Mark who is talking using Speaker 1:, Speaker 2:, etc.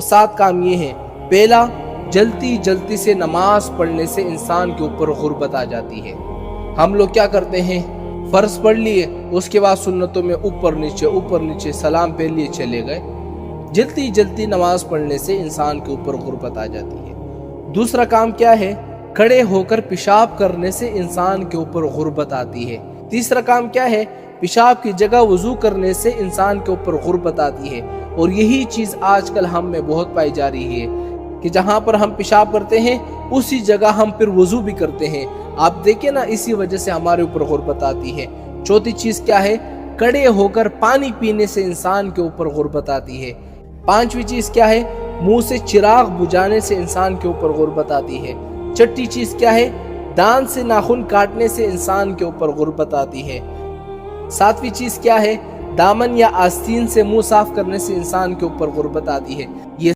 Speaker 1: 7 کام یہ ہیں۔ پہلا، جلدی جلدی سے نماز پڑھنے سے انسان کے اوپر غربت آ جاتی ہے۔ ہم لوگ کیا کرتے ہیں، فرض پڑھ لیے، اس کے بعد سنتوں میں اوپر نیچے سلام پھیر لیے چلے گئے۔ جلدی جلدی نماز پڑھنے سے انسان کے اوپر غربت آ جاتی ہے۔ دوسرا کام کیا ہے، کھڑے ہو کر پیشاب کرنے سے انسان کے اوپر غربت آتی ہے۔ تیسرا کام کیا ہے، پیشاب کی جگہ وضو کرنے سے انسان کے اوپر غربت آتی ہے۔ اور یہی چیز آج کل ہم میں بہت پائی جا رہی ہے کہ جہاں پر ہم پیشاب کرتے ہیں اسی جگہ ہم پھر وضو بھی کرتے ہیں۔ آپ دیکھیں نا، اسی وجہ سے ہمارے اوپر غربت آتی ہے۔ چوتھی چیز کیا ہے، کھڑے ہو کر پانی پینے سے انسان کے اوپر غربت آتی ہے۔ پانچویں چیز کیا ہے، منہ سے چراغ بجھانے سے انسان کے اوپر غربت آتی ہے۔ چھٹی چیز کیا ہے، دانت سے ناخن کاٹنے سے انسان کے اوپر غربت آتی ہے۔ ساتویں چیز کیا ہے، دامن یا آستین سے منہ صاف کرنے سے انسان کے اوپر غربت آتی ہے۔ یہ